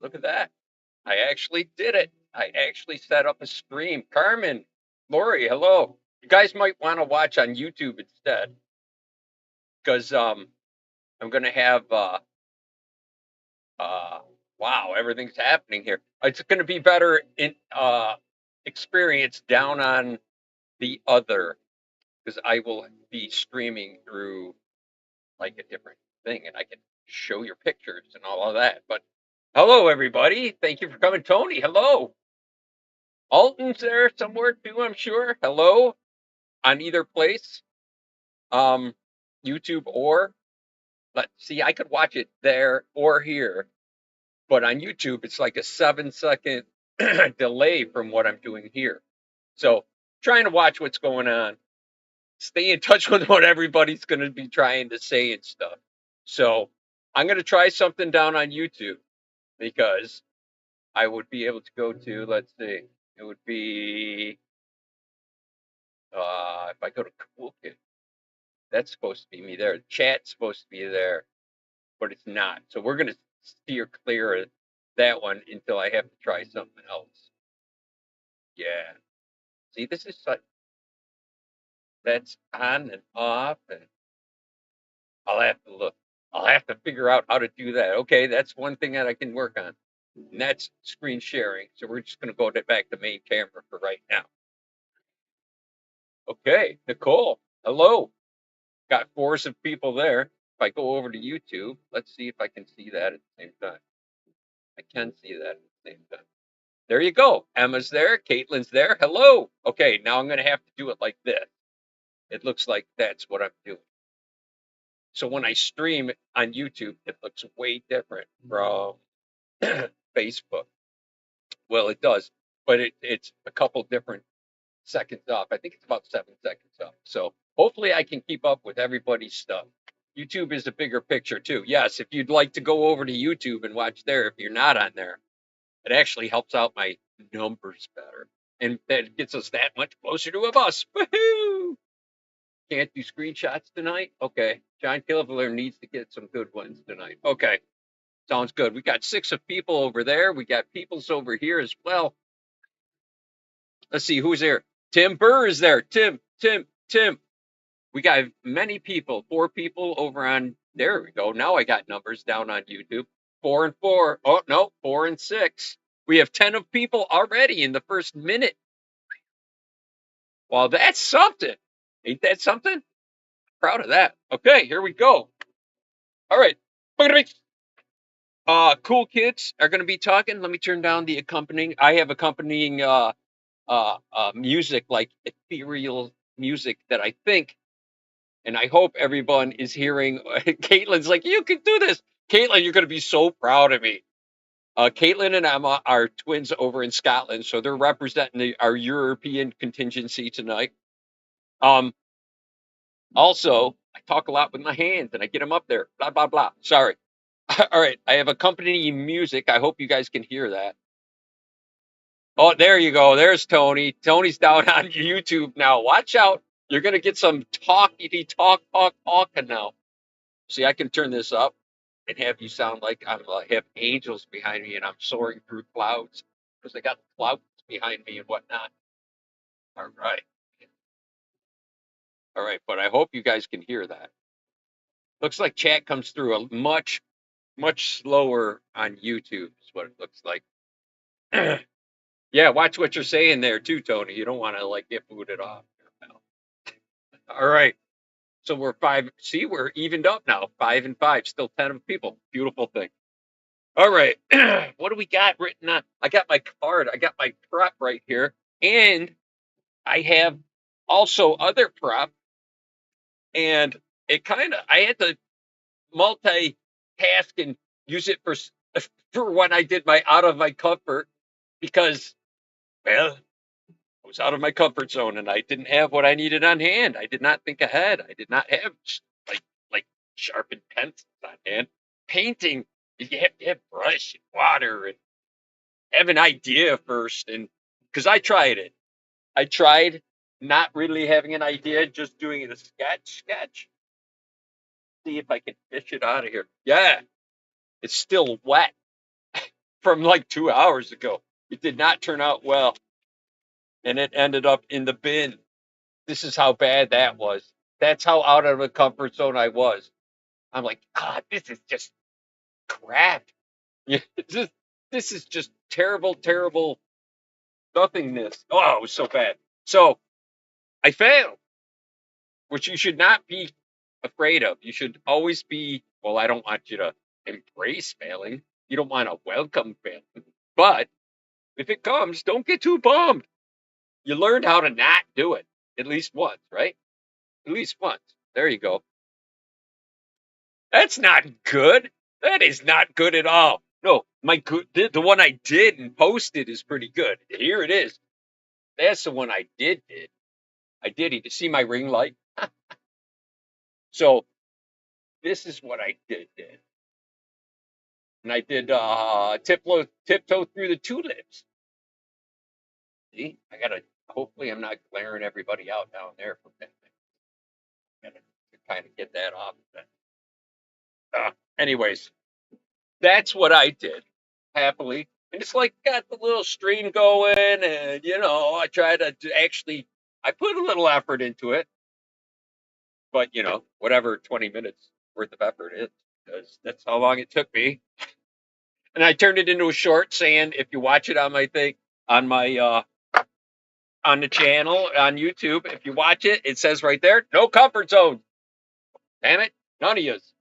Look at that. I actually did it. I actually set up a stream. Carmen, Lori, hello. You guys might want to watch on YouTube instead because I'm gonna have uh wow, everything's happening here. It's gonna be better in experience down on the other because I will be streaming through like a different thing and I can show your pictures and all of that. But hello everybody. Thank you for coming. Tony, hello. Alton's there somewhere too, I'm sure. Hello on either place. Um YouTube or let's see, I could watch it there or here, but on YouTube it's like a 7 second delay from what I'm doing here. So trying to watch what's going on, stay in touch with what everybody's going to be trying to say and stuff. So I'm going to try something down on YouTube because I would be able to go to, let's see, it would be, if I go to Cool Kid, that's supposed to be me there. Chat's supposed to be there, but it's not. So we're going to steer clear of that one until I have to try something else. Yeah. See, this is like, that's on and off, and I'll have to look. I'll have to figure out how to do that. Okay, that's one thing that I can work on, and that's screen sharing. So we're just going to go back to main camera for right now. Okay, Nicole, hello. Got fours of people there. If I go over to YouTube, let's see if I can see that at the same time. I can see that at the same time. There you go. Emma's there. Caitlin's there. Hello. Okay, now I'm going to have to do it like this. It looks like that's what I'm doing. So when I stream on YouTube, it looks way different from Facebook. Well, it does, but it's a couple different seconds off. I think it's about 7 seconds off. So hopefully I can keep up with everybody's stuff. YouTube is a bigger picture too. Yes, if you'd like to go over to YouTube and watch there, if you're not on there, it actually helps out my numbers better. And that gets us that much closer to a bus. Woohoo! Can't do screenshots tonight? Okay. John Kilviller needs to get some good ones tonight. Okay. Sounds good. We got 6 people over there. We got peoples over here as well. Let's see who's there. Tim Burr is there. Tim. We got many people. 4 people over on. There we go. Now I got numbers down on YouTube. 4 and 4. Oh no, 4 and 6. We have 10 of people already in the first minute. Well, that's something. Ain't that something? Proud of that. Okay, here we go. All right. Cool kids are going to be talking. Let me turn down the accompanying. I have accompanying music, like ethereal music that I think, and I hope everyone is hearing. Caitlin's like, you can do this. Caitlin, you're going to be so proud of me. Caitlin and Emma are twins over in Scotland, so they're representing our European contingency tonight. Also, I talk a lot with my hands and I get them up there. Blah blah blah. Sorry. All right, I have accompanying music. I hope you guys can hear that. Oh, there you go. There's Tony. Tony's down on YouTube now. Watch out. You're going to get some talking now. See, I can turn this up and have you sound like I have angels behind me and I'm soaring through clouds because I got clouds behind me and whatnot. All right. All right. But I hope you guys can hear that. Looks like chat comes through a much slower on YouTube, is what it looks like. Yeah, watch what you're saying there too, Tony. You don't want to like get booted off. All right. So we're five. See, we're evened up now. 5 and 5, still 10 of people. Beautiful thing. All right. What do we got written on? I got my card. I got my prop right here. And I have also other prop. And it kind of, I had to multitask and use it for when I did my out of my comfort because, well, I was out of my comfort zone and I didn't have what I needed on hand. I did not think ahead. I did not have like sharpened pencils on hand. Painting, you have to have brush and water and have an idea first. And because I tried it, I tried not really having an idea, just doing a sketch. See if I can fish it out of here. Yeah, it's still wet. from like 2 hours ago. It did not turn out well, and it ended up in the bin. This is how bad that was. That's how out of the comfort zone I was. I'm like, God, this is just crap. Yeah, this is just terrible, terrible nothingness. Oh, it was so bad. So I failed, which you should not be afraid of. You should always be, well, I don't want you to embrace failing. You don't want to welcome failing. But if it comes, don't get too bummed. You learned how to not do it at least once, right? At least once. There you go. That's not good. That is not good at all. No, my good, the one I did and posted is pretty good. Here it is. That's the one I did. I did. You see my ring light? So this is what I did. And I did tiptoe through the tulips. See, I gotta. Hopefully, I'm not glaring everybody out down there for that. Gotta kind of get that off. Anyways, that's what I did happily. And it's like got the little stream going, and I try to actually. I put a little effort into it, but whatever 20 minutes worth of effort is, because that's how long it took me. And I turned it into a short saying, if you watch it on my thing, on my on the channel on YouTube, if you watch it, it says right there, no comfort zone. Damn it, none of yous.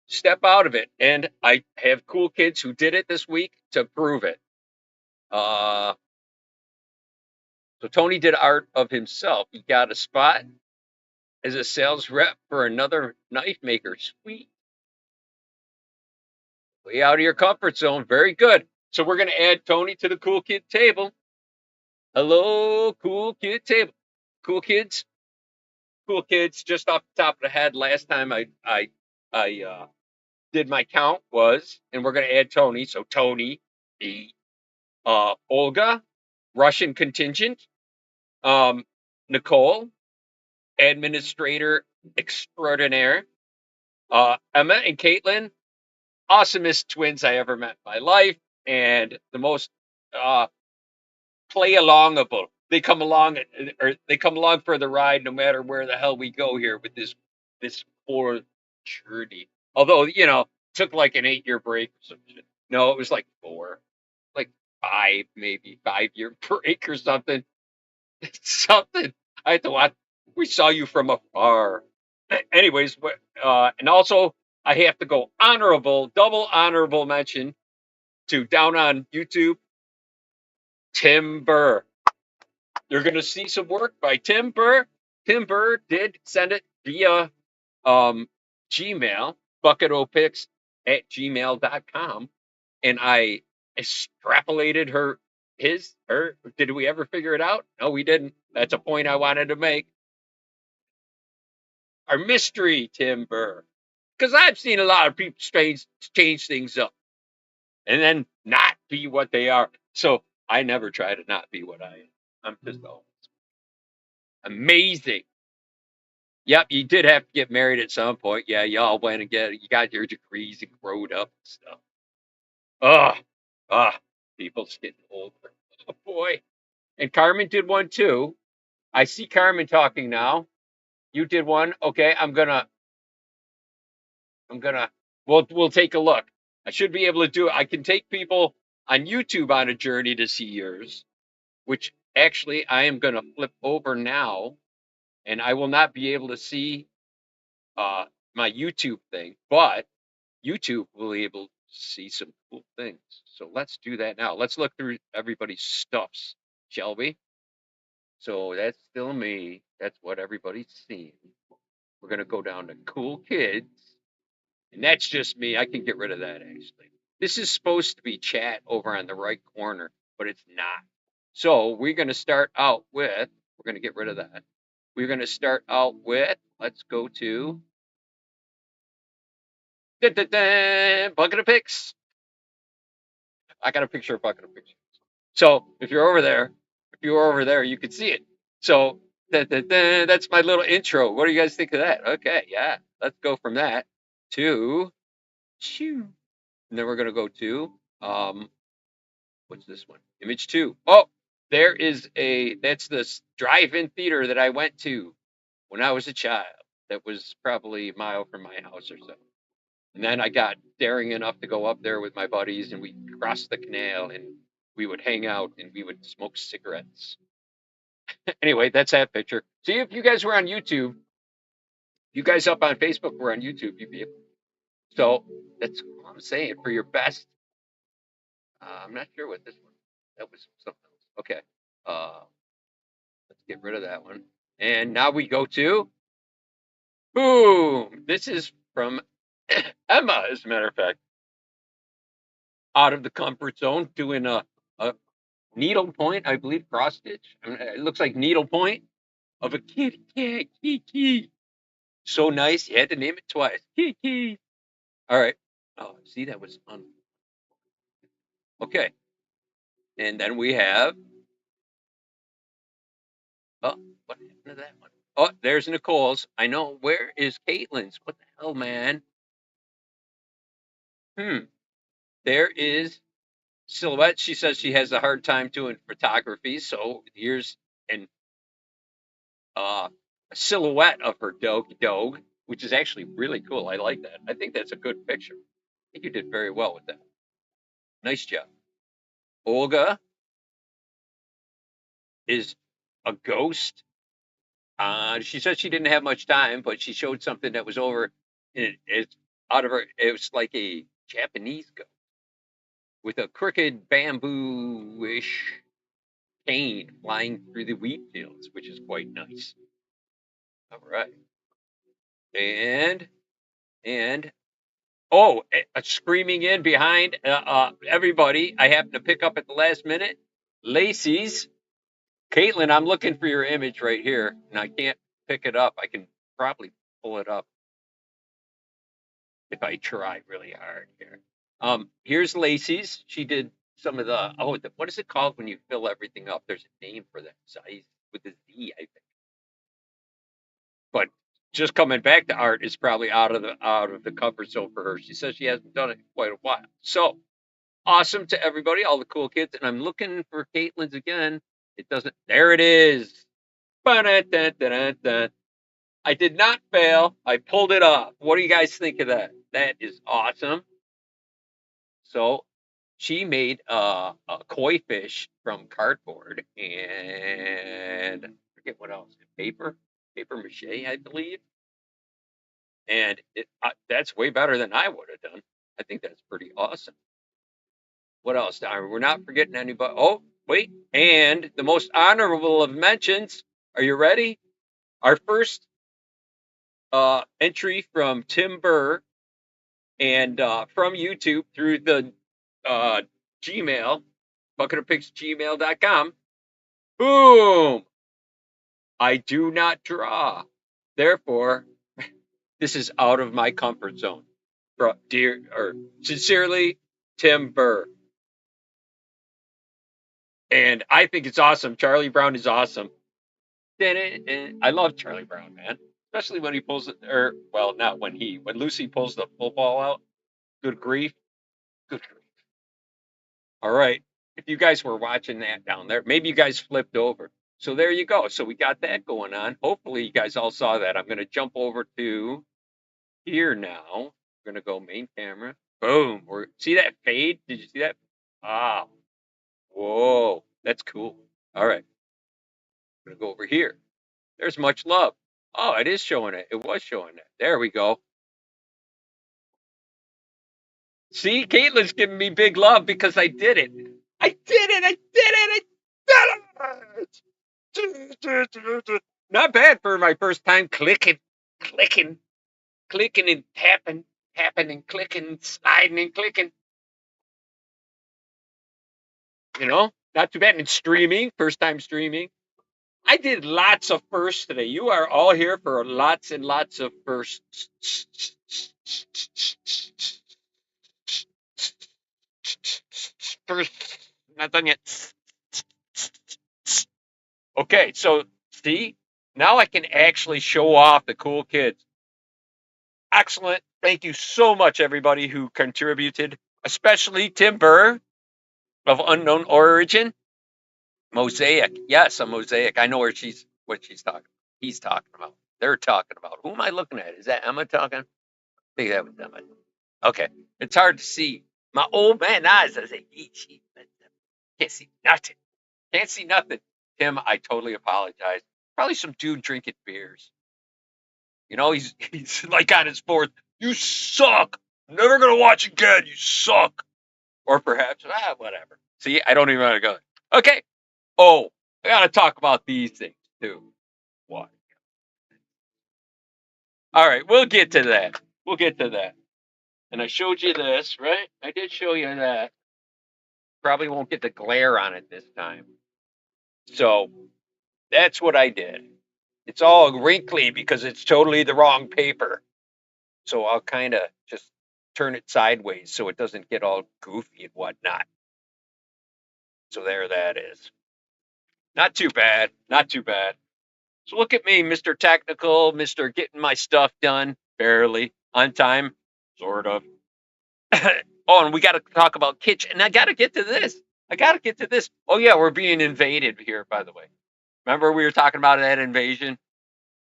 Step out of it. And I have cool kids who did it this week to prove it. So Tony did art of himself. He got a spot as a sales rep for another knife maker. Sweet. Way out of your comfort zone. Very good. So we're going to add Tony to the cool kid table. Hello, cool kid table. Cool kids. Cool kids. Just off the top of the head, last time I did my count was, and we're going to add Tony. So Tony, Olga, Russian contingent, Nicole, administrator extraordinaire, Emma and Caitlin, awesomest twins I ever met in my life, and the most play alongable. They come along, or they come along for the ride, no matter where the hell we go here with this poor journey. Although took like an 8-year break or some shit. No, it was like 4, like 5, maybe 5-year break or something. Something. I had to watch. We saw you from afar. Anyways, and also I have to go double honorable mention to down on YouTube, Tim Burr. You're going to see some work by Tim Burr. Tim Burr did send it via Gmail, bucketopics@gmail.com, and I extrapolated her. Did we ever figure it out? No, we didn't. That's a point I wanted to make. Our mystery, Tim Burr. Because I've seen a lot of people change things up and then not be what they are. So I never try to not be what I am. I'm just always amazing. Yep, you did have to get married at some point. Yeah, y'all went and you got your degrees and growed up and stuff. People's getting older. Oh boy. And Carmen did one too. I see Carmen talking now. You did one. Okay, we'll take a look. I should be able to do it. I can take people on YouTube on a journey to see yours, which actually I am going to flip over now, and I will not be able to see my YouTube thing, but YouTube will be able to see some cool things. So let's do that now. Let's look through everybody's stuffs, shall we? So that's still me. That's what everybody's seeing. We're going to go down to cool kids. And that's just me. I can get rid of that, actually. This is supposed to be chat over on the right corner, but it's not. So we're going to start out with, we're going to get rid of that. We're going to start out with, let's go to Bucket of Pics. I got a picture of Bucket of Pics. So if you're over there, you can see it. So that's my little intro. What do you guys think of that? Okay, yeah. Let's go from that to, and then we're going to go to What's this one? Image 2. Oh, that's the drive-in theater that I went to when I was a child. That was probably a mile from my house or so. And then I got daring enough to go up there with my buddies, and we crossed the canal, and we would hang out, and we would smoke cigarettes. Anyway, that's that picture. See, if you guys were on YouTube, you guys up on Facebook were on YouTube, you'd be able. So that's what I'm saying. For your best, I'm not sure what this one. That was something else. Okay. Let's get rid of that one. And now we go to boom. This is from Emma, as a matter of fact. Out of the comfort zone, doing a needle point, I believe, cross stitch. I mean, it looks like needle point of a kitty cat, Kiki. So nice, you had to name it twice, Kiki. All right. Oh, see, that was okay. And then we have. Oh, what happened to that one? Oh, there's Nicole's. I know. Where is Caitlin's? What the hell, man? There is Silhouette. She says she has a hard time doing photography, so here's an a silhouette of her dog, which is actually really cool. I like that. I think that's a good picture. I think you did very well with that. Nice job. Olga is a ghost. She said she didn't have much time, but she showed something that was over. It's out of her. It was like a Japanese ghost with a crooked bamboo-ish cane flying through the wheat fields, which is quite nice. All right. And oh, screaming in behind everybody. I happened to pick up at the last minute. Lacey's. Caitlin, I'm looking for your image right here, and I can't pick it up. I can probably pull it up if I try really hard here. Here's Lacey's. She did some of the what is it called when you fill everything up? There's a name for that size with a Z, I think. But just coming back to art is probably out of the comfort zone for her. She says she hasn't done it in quite a while. So awesome to everybody, all the cool kids. And I'm looking for Caitlin's again. It doesn't. There it is. Ba-da-da-da-da-da. I did not fail. I pulled it off. What do you guys think of that? That is awesome. So she made a koi fish from cardboard and I forget what else. Paper mache, I believe. And that's way better than I would have done. I think that's pretty awesome. What else? We're not forgetting anybody. Oh, wait. And the most honorable of mentions. Are you ready? Our first entry from Tim Burr and from YouTube through the Gmail, bucketofpicsgmail.com. Boom! I do not draw. Therefore, this is out of my comfort zone. Sincerely, Tim Burr. And I think it's awesome. Charlie Brown is awesome. I love Charlie Brown, man. Especially when he pulls it, or well, not when Lucy pulls the football out. Good grief. Good grief. All right. If you guys were watching that down there, maybe you guys flipped over. So there you go. So we got that going on. Hopefully you guys all saw that. I'm going to jump over to here now. We're going to go main camera. Boom. See that fade? Did you see that? Ah. Whoa. That's cool. All right. I'm going to go over here. There's much love. Oh, it is showing it. It was showing it. There we go. See, Caitlin's giving me big love because I did it. I did it. I did it. Not bad for my first time clicking and tapping and clicking, sliding and clicking. You know, not too bad. And streaming, first time streaming. I did lots of firsts today. You are all here for lots and lots of firsts. First, not done yet. Okay, so see, now I can actually show off the cool kids. Excellent. Thank you so much, everybody who contributed, especially Tim Burr. of unknown origin. Mosaic. Yes, a mosaic. I know what she's talking. He's talking about. They're talking about. Who am I looking at? Is that Emma talking? I think that was Emma. Okay. It's hard to see. My old man eyes. I say, can't see nothing. Can't see nothing. Tim, I totally apologize. Probably some dude drinking beers. You know, he's like on his fourth. You suck. Never gonna watch again. You suck. Or perhaps whatever. See, I don't even want to go. Okay. Oh, I gotta talk about these things too. What? All right, we'll get to that. We'll get to that. And I showed you this, right? I did show you that. Probably won't get the glare on it this time. So that's what I did. It's all wrinkly because it's totally the wrong paper. So I'll kind of just turn it sideways so it doesn't get all goofy and whatnot. So there that is. Not too bad. Not too bad. So look at me, Mr. Technical, Mr. Getting my stuff done, barely, on time, sort of. Oh, and we got to talk about kitchen. And I got to get to this. I got to get to this. Oh, yeah, we're being invaded here, by the way. Remember we were talking about that invasion?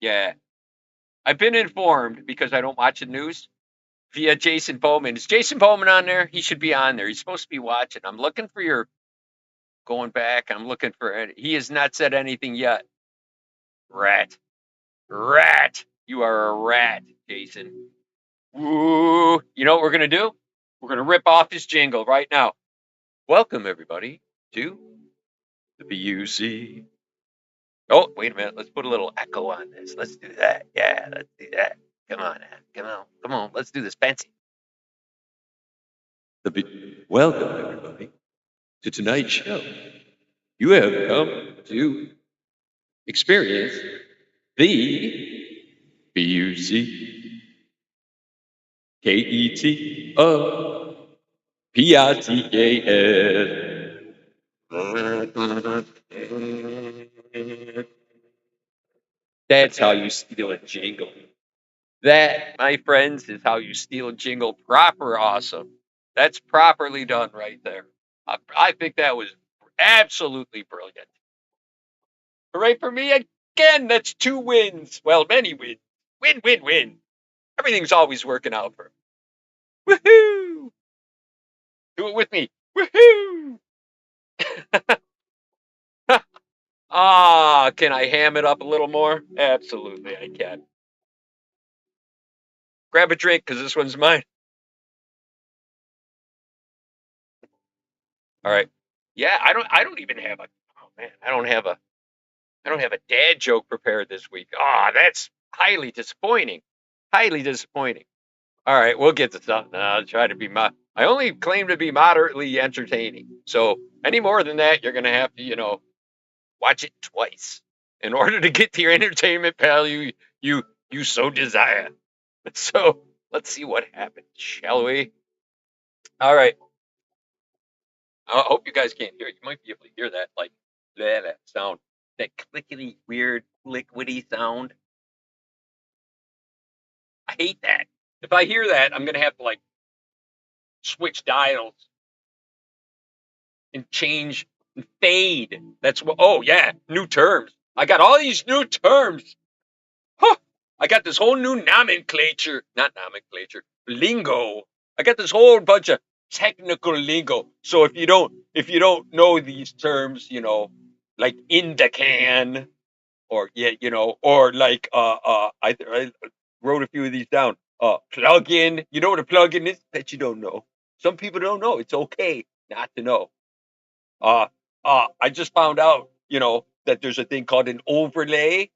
Yeah. I've been informed because I don't watch the news via Jason Bowman. Is Jason Bowman on there? He should be on there. He's supposed to be watching. I'm looking for your going back. I'm looking for he has not said anything yet. Rat. Rat. You are a rat, Jason. Woo. You know what we're going to do? We're going to rip off his jingle right now. Welcome, everybody, to the BUC. Oh, wait a minute. Let's put a little echo on this. Let's do that. Yeah, let's do that. Come on, man. Come on. Come on. Let's do this fancy. Welcome, everybody, to tonight's show. You have come to experience the BUC KET PITKS. That's how you steal a jingle. That, my friends, is how you steal a jingle. Proper awesome. That's properly done right there. I think that was absolutely brilliant. Hooray for me again. That's 2 wins. Well, many wins. Win, win, win. Everything's always working out for me. Woohoo! Do it with me. Woohoo! Can I ham it up a little more? Absolutely, I can. Grab a drink because this one's mine. All right. Yeah, I don't even have a. Oh man, I don't have a dad joke prepared this week. That's highly disappointing. Highly disappointing. All right, we'll get to something. I'll try to be I only claim to be moderately entertaining. So any more than that, you're gonna have to, watch it twice in order to get the entertainment value you so desire. So let's see what happens, shall we? All right. I hope you guys can't hear it. You might be able to hear that, like that sound, that clickety, weird, liquidy sound. I hate that. If I hear that, I'm gonna have to like switch dials and change and fade. That's what. Oh yeah, new terms. I got all these new terms. Huh. I got this whole new nomenclature, not nomenclature, lingo. I got this whole bunch of technical lingo. So if you don't know these terms, like in the can, or yeah, or like I wrote a few of these down. Plug-in. You know what a plug-in is? That you don't know. Some people don't know. It's okay not to know. Uh, I just found out, that there's a thing called an overlay,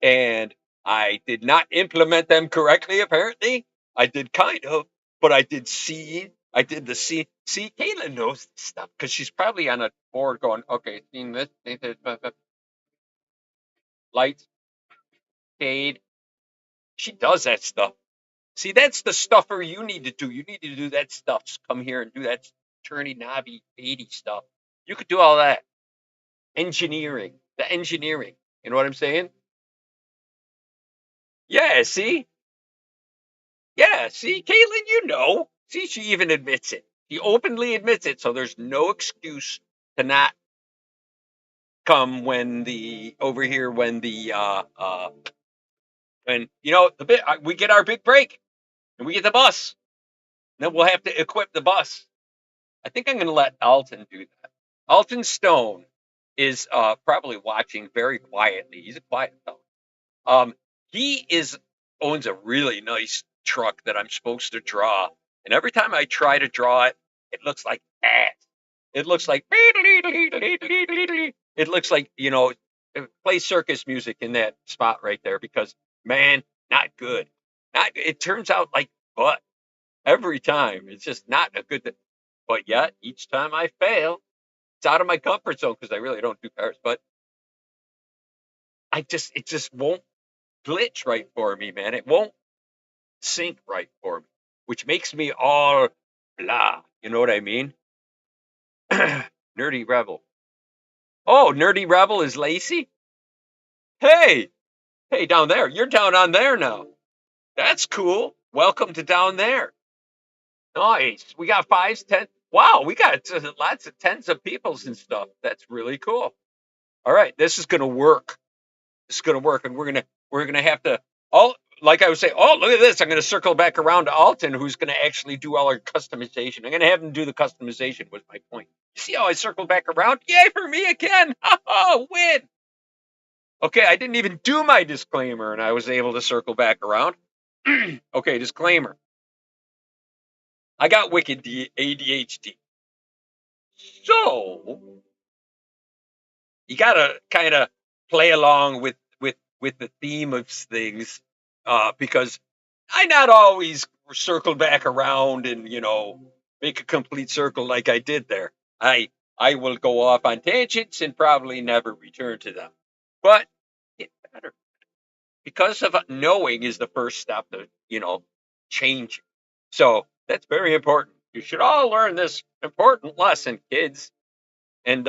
and I did not implement them correctly, apparently. I did kind of, but I did C. I did the C. See, Kayla knows this stuff because she's probably on a board going, okay, seeing this, lights, fade. She does that stuff. See, that's the stuffer you need to do. You need to do that stuff. Come here and do that turny, knobby, fadey stuff. You could do all that. Engineering. The engineering. You know what I'm saying? Yeah, see? Yeah, see, Caitlin, you know. See, she even admits it. He openly admits it, so there's no excuse to not come when the over here when the bit we get our big break and we get the bus. Then we'll have to equip the bus. I think I'm going to let Alton do that. Alton Stone is probably watching very quietly. He's a quiet fellow. He owns a really nice truck that I'm supposed to draw, and every time I try to draw it, it looks like ass. It looks like it looks like play circus music in that spot right there because man, not good. Not it turns out like butt every time. It's just not a good thing. But yet each time I fail, it's out of my comfort zone because I really don't do cars. But it just won't glitch right for me, man. It won't sync right for me, which makes me all blah. You know what I mean? Nerdy Rebel. Oh, Nerdy Rebel is Lacey? Hey, hey, down there. You're down on there now. That's cool. Welcome to down there. Nice. We got fives, 10. Wow, we got lots of tens of peoples and stuff. That's really cool. All right, this is gonna work. This is gonna work, and we're gonna have to all like I would say. Oh, look at this! I'm gonna circle back around to Alton, who's gonna actually do all our customization. I'm gonna have him do the customization. Was my point? You see how I circled back around? Yay for me again! Oh, win! Okay, I didn't even do my disclaimer, and I was able to circle back around. Okay, disclaimer. I got wicked ADHD. So you gotta kind of play along with the theme of things, because I not always circle back around and make a complete circle like I did there. I will go off on tangents and probably never return to them, but get better because of knowing is the first step to change. So that's very important. You should all learn this important lesson, kids, and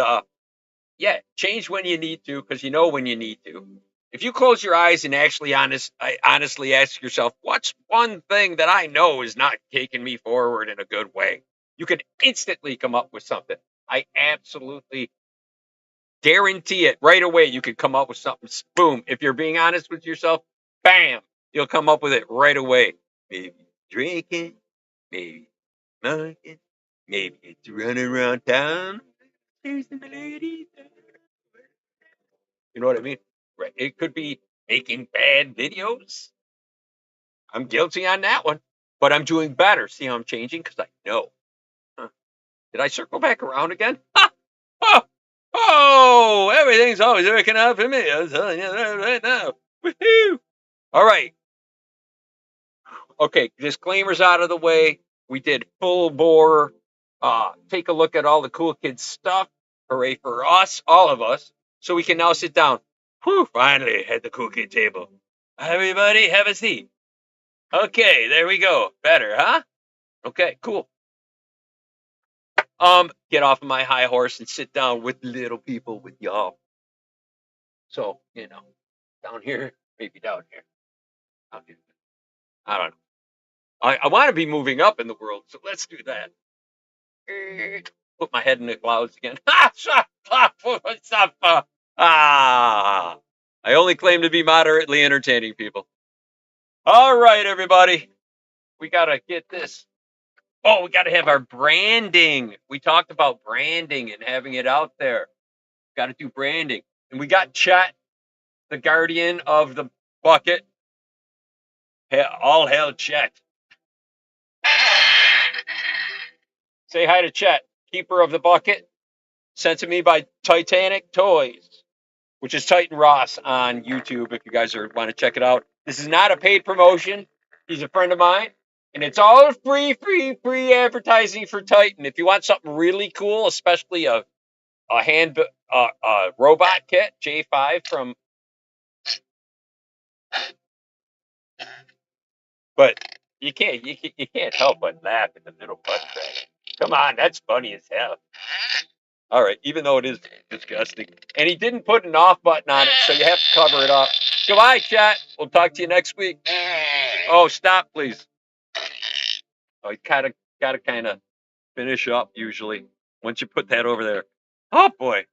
yeah, change when you need to because you know when you need to. If you close your eyes and honestly ask yourself, what's one thing that I know is not taking me forward in a good way? You can instantly come up with something. I absolutely guarantee it right away. You could come up with something. Boom. If you're being honest with yourself, bam, you'll come up with it right away. Maybe drinking, maybe smoking, maybe it's running around town. There's the lady. You know what I mean? Right. It could be making bad videos. I'm guilty on that one, but I'm doing better. See how I'm changing? Because I know. Huh. Did I circle back around again? Ha! Oh, oh, everything's always working out for me. I'm telling you that right now. Woohoo! All right. Okay, disclaimers out of the way. We did full bore. Take a look at all the cool kids stuff. Hooray for us, all of us. So we can now sit down. Whew, finally at the cool kid table. Everybody have a seat. Okay, there we go. Better, huh? Okay, cool. Get off of my high horse and sit down with little people with y'all. So, down here, maybe down here. Down here. I don't know. I want to be moving up in the world, so let's do that. Put my head in the clouds again. I only claim to be moderately entertaining, people. All right, everybody. We got to get this. Oh, we got to have our branding. We talked about branding and having it out there. Got to do branding. And we got Chet, the guardian of the bucket. All hail Chet. Say hi to Chet, keeper of the bucket. Sent to me by Titanic Toys, which is Titan Ross on YouTube if you guys want to check it out. This is not a paid promotion. He's a friend of mine. And it's all free advertising for Titan. If you want something really cool, especially a robot kit, J5 from. But you can't help but laugh at the middle butt crack. Come on, that's funny as hell. All right, even though it is disgusting. And he didn't put an off button on it, so you have to cover it up. Goodbye, chat. We'll talk to you next week. Oh, stop, please. Oh, you gotta kind of finish up usually once you put that over there. Oh boy.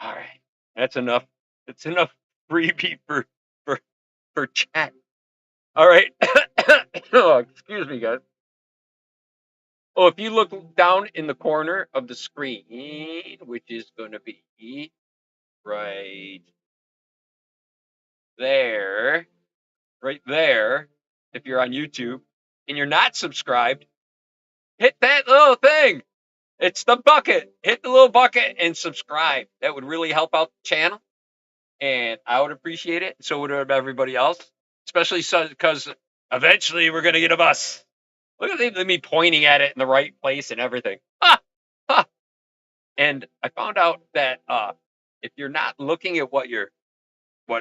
All right. That's enough. It's enough freebie for for chat. All right. Oh, excuse me, guys. Oh, if you look down in the corner of the screen, which is going to be right there, right there, if you're on YouTube and you're not subscribed, hit that little thing. It's the bucket. Hit the little bucket and subscribe. That would really help out the channel, and I would appreciate it. So would everybody else, especially because eventually we're going to get a bus. Look at me pointing at it in the right place and everything. Ah, ah. And I found out that if you're not looking at what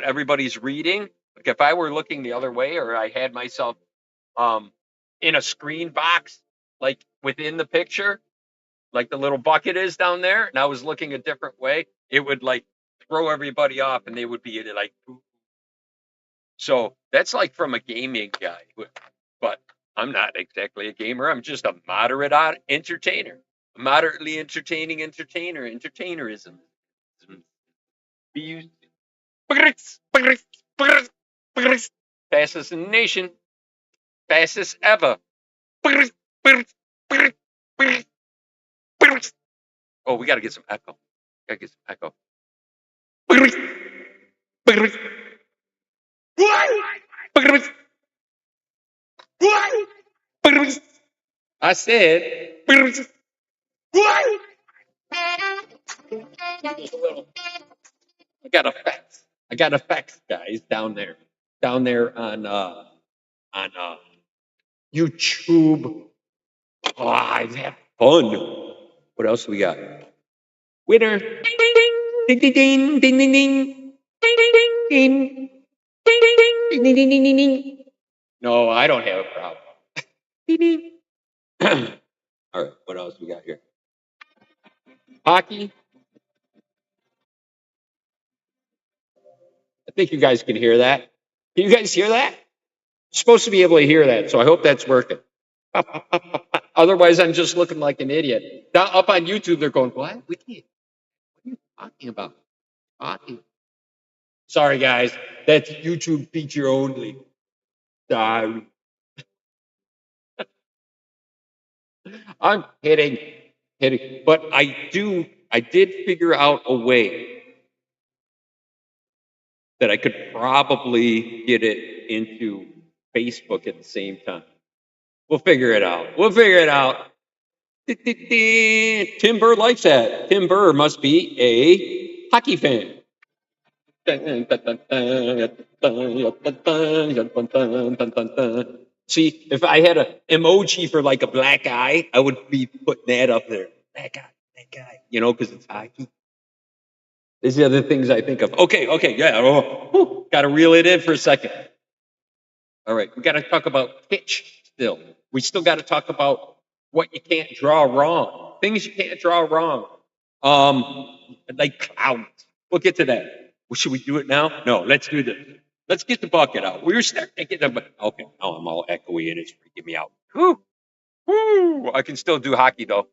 everybody's reading, like if I were looking the other way or I had myself in a screen box, like within the picture, like the little bucket is down there, and I was looking a different way, it would like throw everybody off and they would be like, so that's like from a gaming guy, but I'm not exactly a gamer. I'm just a moderate entertainer, a moderately entertaining entertainerism. Fastest in the nation, fastest ever. Oh, we got to get some echo. Got to get some echo. I said. I got effects. I got effects, guys, down there on YouTube. Oh, I've had fun. What else we got? Winner. Ding ding ding ding ding ding ding ding ding ding ding ding ding ding ding ding ding. No, I don't have a problem. Ding ding. All right, what else we got here? Hockey. I think you guys can hear that. Can you guys hear that? You're supposed to be able to hear that, so I hope that's working. Otherwise, I'm just looking like an idiot. Up on YouTube, they're going, "What? We can't. What are you talking about? Hockey." Sorry, guys. That's YouTube feature only. Sorry. I'm kidding. Kidding. But I did figure out a way that I could probably get it into Facebook at the same time. We'll figure it out. We'll figure it out. Tim Burr likes that. Tim Burr must be a hockey fan. See, if I had an emoji for like a black eye, I would be putting that up there. That guy, because it's hockey. These are the things I think of. Okay, yeah. Got to reel it in for a second. All right, we got to talk about pitch still. We still got to talk about what you can't draw wrong. Things you can't draw wrong. Like clouds. We'll get to that. Well, should we do it now? No, let's do this. Let's get the bucket out. We were starting to get the bucket. Okay, now I'm all echoey and it's freaking me out. Whew. I can still do hockey though.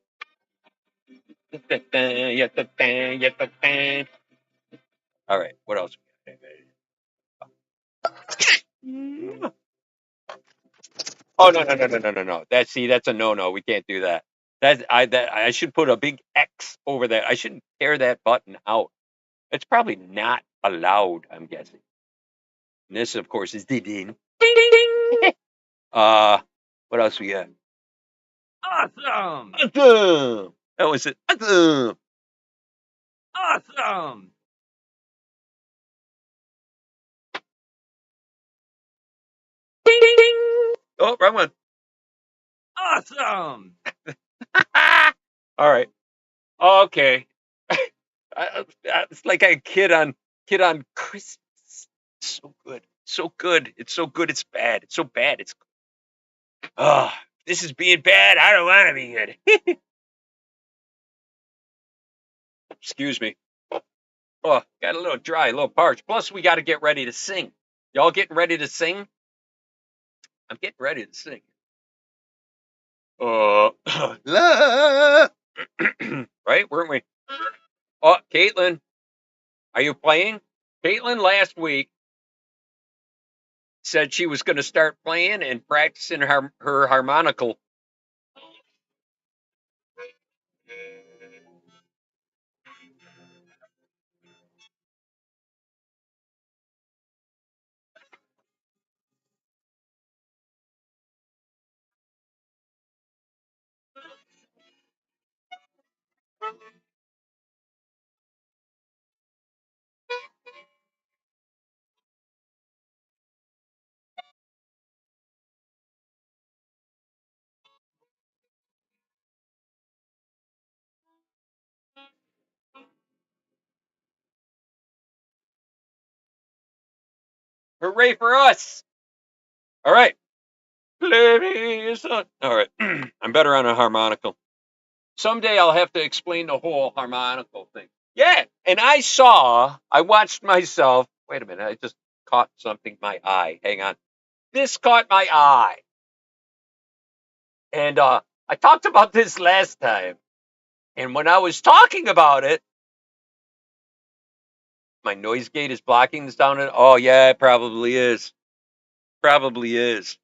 All right, what else? Oh no. That's a no. We can't do that. I should put a big X over that. I shouldn't tear that button out. It's probably not allowed, I'm guessing. And this, of course, is ding ding. Ding ding ding. What else we got? Awesome. Awesome. That was it. Awesome. Awesome. Ding ding ding. Oh, wrong one. Awesome. All right. Okay. It's like a kid on Christmas. So good. So good. It's so good. It's bad. It's so bad. It's this is being bad. I don't want to be good. Excuse me. Oh, got a little dry, a little parched. Plus, we got to get ready to sing. Y'all getting ready to sing? I'm getting ready to sing. Right, weren't we? Oh, Caitlin, are you playing? Caitlin last week said she was going to start playing and practicing her harmonical. Hooray for us! All right. Play me a song. All right. I'm better on a harmonical. Someday I'll have to explain the whole harmonical thing. Yeah. And I watched myself. Wait a minute. I just caught something, my eye. Hang on. This caught my eye. And I talked about this last time. And when I was talking about it, my noise gate is blocking the sound. Oh, yeah, it probably is. Probably is.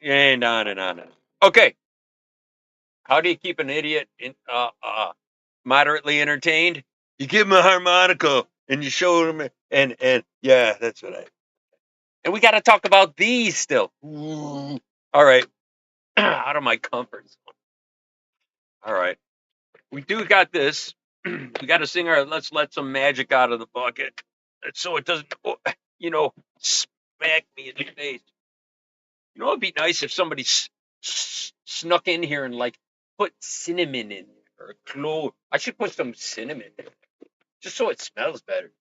And on and on and on. Okay. How do you keep an idiot moderately entertained? You give him a harmonica and you show him, and yeah, that's what I. And we got to talk about these still. Ooh. All right, out of my comfort zone. All right, we do got this. We got to sing our "Let's Let Some Magic Out of the Bucket," so it doesn't, smack me in the face. You know, it'd be nice if somebody snuck in here and like put cinnamon in there or clove. I should put some cinnamon in, just so it smells better.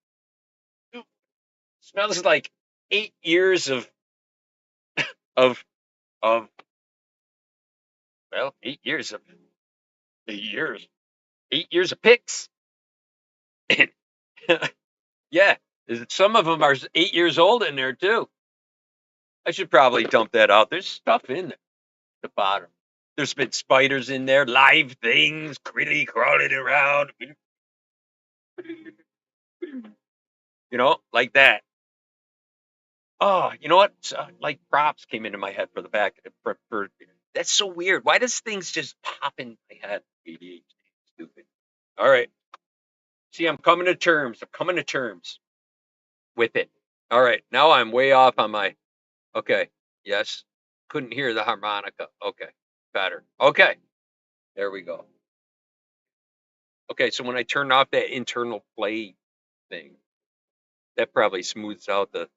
It smells like 8 years of of 8 years of 8 years, 8 years of pics. Yeah, some of them are 8 years old in there too. I should probably dump that out. There's stuff in there, at the bottom. There's been spiders in there, live things, really crawling around. Like that. Oh, you know what? Like props came into my head for the back. That's so weird. Why does things just pop in my head? ADHD, stupid. All right. See, I'm coming to terms. I'm coming to terms with it. All right. Now I'm way off on my. Okay. Yes. Couldn't hear the harmonica. Okay. Better. Okay. There we go. Okay. So when I turn off that internal play thing, that probably smooths out the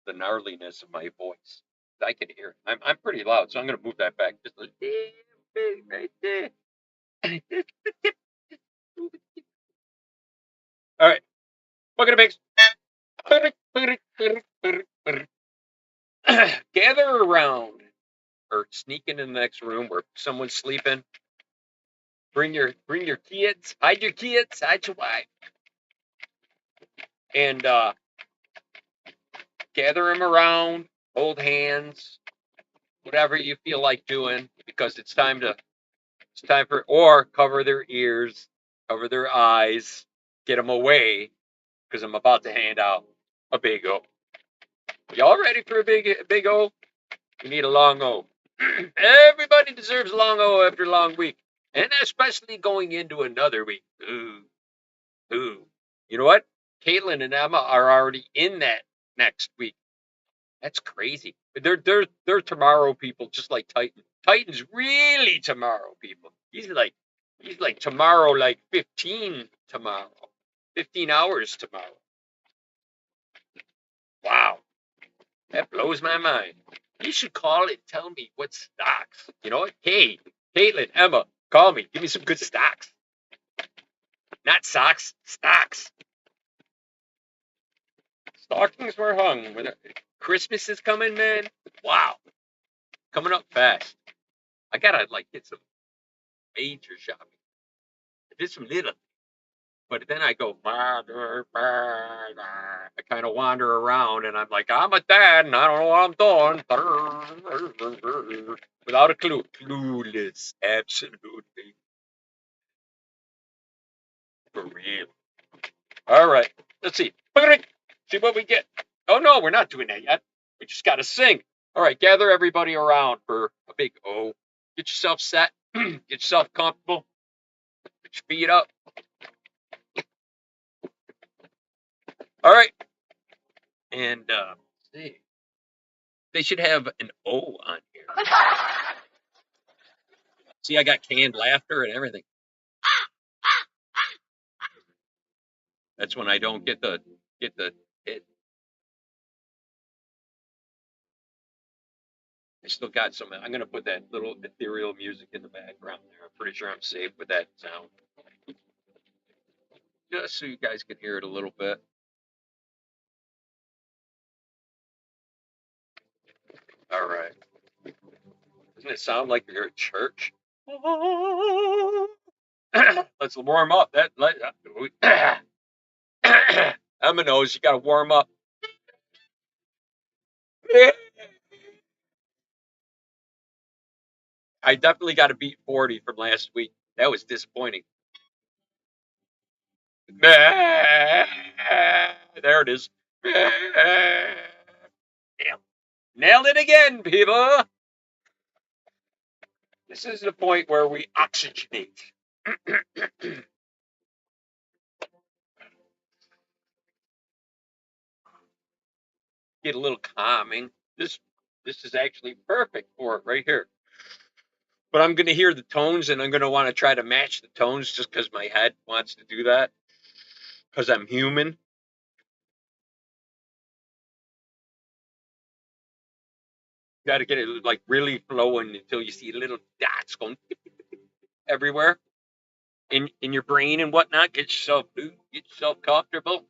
gnarliness of my voice. I can hear it. I'm pretty loud, so I'm going to move that back just a little bit right there. All right. Bucket of mix. Gather around or sneak into the next room where someone's sleeping. Bring your kids. Hide your kids. Hide your wife. And gather them around. Hold hands. Whatever you feel like doing, because it's time for, or cover their ears, cover their eyes, get them away, because I'm about to hand out a big O. Y'all ready for a big O? You need a long O. Everybody deserves a long O after a long week, and especially going into another week. Ooh. You know what? Caitlin and Emma are already in that next week. That's crazy. They're tomorrow people, just like Titan. Titan's really tomorrow people. He's like tomorrow, like 15 tomorrow, 15 hours tomorrow. Wow, that blows my mind. You should call it. Tell me what stocks. You know what? Hey, Caitlin, Emma, call me. Give me some good stocks. Not socks, stocks. Stockings were hung. Christmas is coming, man. Wow, coming up fast. I gotta like get some major shopping. I did some little, but then I go. I kind of wander around, and I'm like, I'm a dad, and I don't know what I'm doing. Without a clue, clueless, absolutely, for real. All right, let's see. See what we get. Oh no, we're not doing that yet. We just got to sing. All right, gather everybody around for a big O. Get yourself set. Get yourself comfortable. Put your feet up. All right, and let's see. They should have an O on here. See, I got canned laughter and everything. That's when I don't get the hit. I still got some. I'm gonna put that little ethereal music in the background there. I'm pretty sure I'm safe with that sound, just so you guys can hear it a little bit. All right. Doesn't it sound like you're at church? Let's warm up. Emma knows you got to warm up. I definitely got to beat 40 from last week. That was disappointing. There it is. Nailed it again, people. This is the point where we oxygenate. Get a little calming. This is actually perfect for it right here. But I'm going to hear the tones, and I'm going to want to try to match the tones just because my head wants to do that. Because I'm human. Got to get it like really flowing until you see little dots going everywhere in your brain and whatnot. Get yourself comfortable.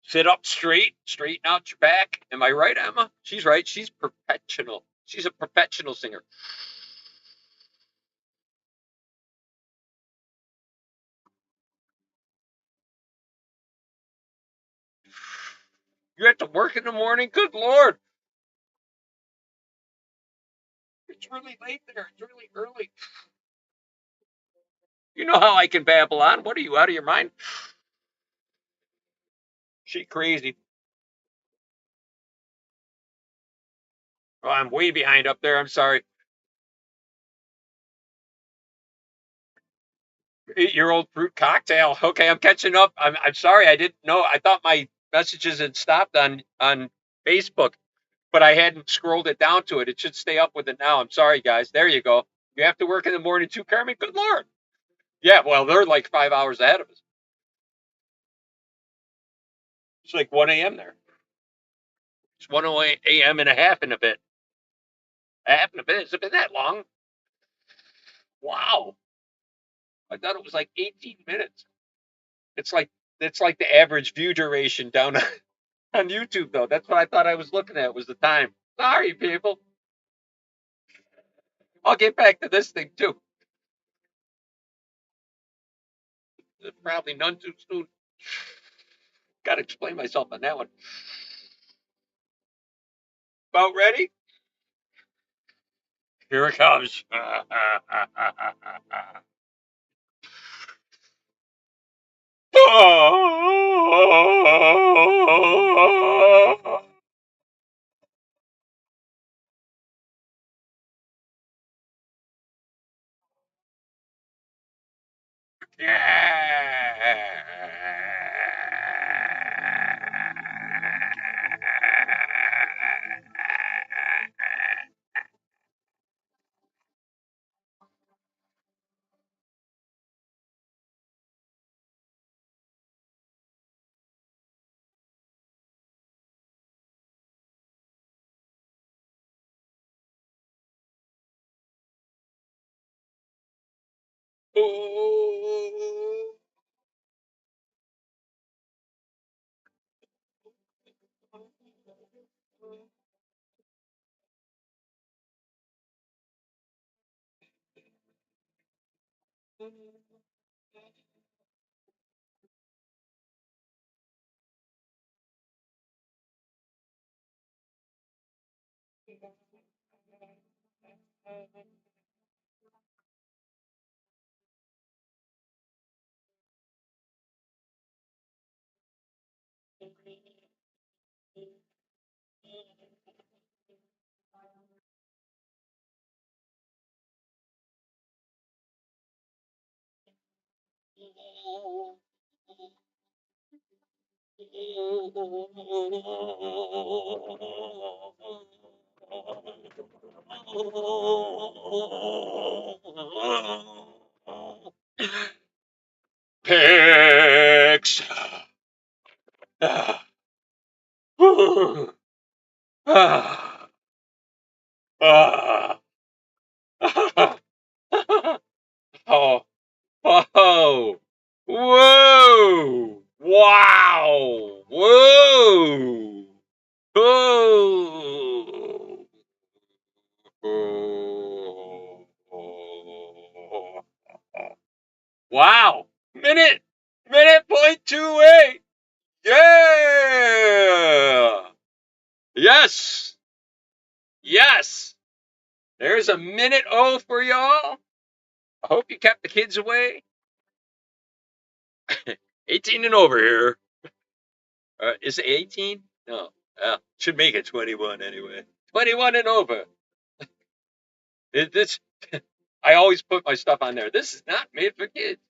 Sit up straight, straighten out your back. Am I right, Emma? She's right. She's professional. She's a professional singer. You have to work in the morning? Good Lord. It's really late there. It's really early. You know how I can babble on. What are you, out of your mind? She crazy. Oh, I'm way behind up there. I'm sorry. 8-year-old fruit cocktail. Okay, I'm catching up. I'm sorry. I didn't know. I thought my messages had stopped on Facebook, but I hadn't scrolled it down to it. It should stay up with it now. I'm sorry, guys. There you go. You have to work in the morning too, Carmen? Good Lord. Yeah, well, they're like 5 hours ahead of us. It's like 1 a.m. there. It's 1:08 a.m. and a half in a bit. A half in a bit. Has it been that long? Wow. I thought it was like 18 minutes. It's like the average view duration down on YouTube, though. That's what I thought I was looking at, was the time. Sorry, people. I'll get back to this thing, too. Probably none too soon. Got to explain myself on that one. About ready? Here it comes. Pigs. Oh, oh, whoa, wow, whoa, whoa. Wow, minute point 2 8. Yeah. Yes. Yes. There's a minute O for y'all. I hope you kept the kids away. 18 and over here. Is it 18? No. Should make it 21 anyway. 21 and over. This I always put my stuff on there. This is not made for kids.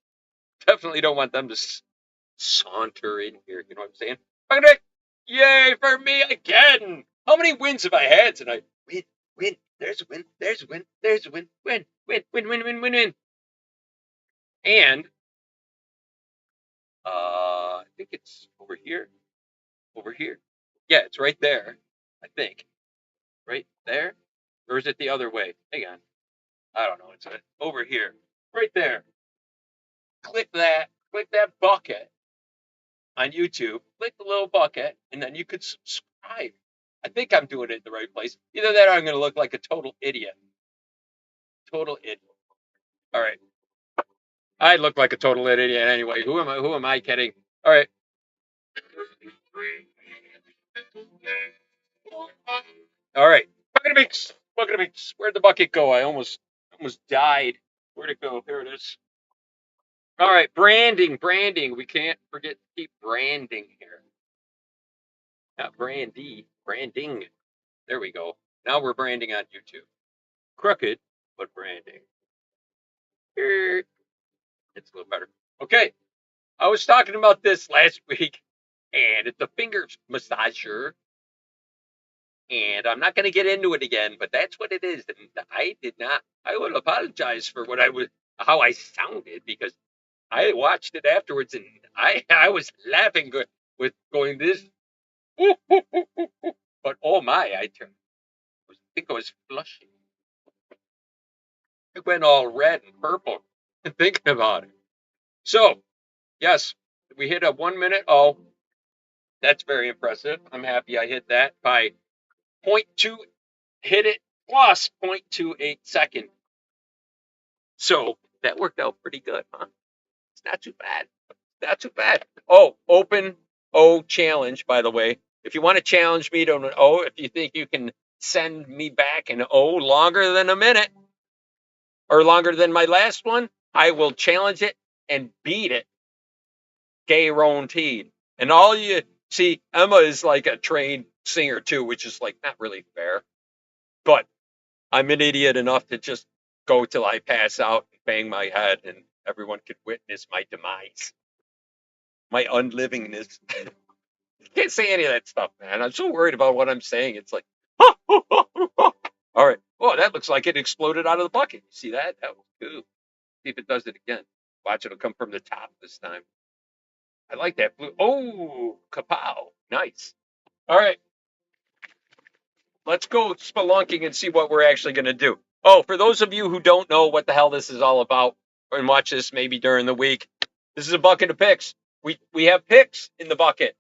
Definitely don't want them to saunter in here. You know what I'm saying? Yay for me again! How many wins have I had tonight? Win, win. There's a win. There's a win. There's a win. Win, win, win, win, win, win, win. And I think it's over here. Over here. Yeah, it's right there. I think. Right there? Or is it the other way? Hang on. I don't know. It's over here. Right there. Click that. Click that bucket on YouTube. Click the little bucket, and then you could subscribe. I think I'm doing it in the right place. Either that or I'm going to look like a total idiot. Total idiot. All right. I look like a total idiot anyway. Who am I kidding? All right. All right. Bucket of mix. Bucket of mix. Where'd the bucket go? I almost died. Where'd it go? There it is. All right. Branding. We can't forget to keep branding here. Not brandy. Branding. There we go. Now we're branding on YouTube. Crooked, but branding. It's a little better. Okay. I was talking about this last week, and it's a finger massager. And I'm not going to get into it again, but that's what it is. And I would apologize for how I sounded, because I watched it afterwards and I was laughing with going this. But oh my, I think I was flushing. It went all red and purple thinking about it. So, yes, we hit a 1 minute. Oh, that's very impressive. I'm happy I hit that by 0.2, hit it plus 0.28 seconds. So that worked out pretty good, huh? It's not too bad. Not too bad. Oh, open O challenge, by the way. If you want to challenge me to an O, if you think you can send me back an O longer than a minute or longer than my last one, I will challenge it and beat it. Guaranteed. And all you see, Emma is like a trained singer too, which is like not really fair. But I'm an idiot enough to just go till I pass out and bang my head, and everyone could witness my demise, my unlivingness. Can't say any of that stuff, man. I'm so worried about what I'm saying. It's like, all right. Oh, that looks like it exploded out of the bucket. You see that? That was cool. See if it does it again. Watch, it'll come from the top this time. I like that blue. Oh, kapow. Nice. All right. Let's go spelunking and see what we're actually going to do. Oh, for those of you who don't know what the hell this is all about, and watch this maybe during the week, this is a bucket of picks. We have picks in the bucket.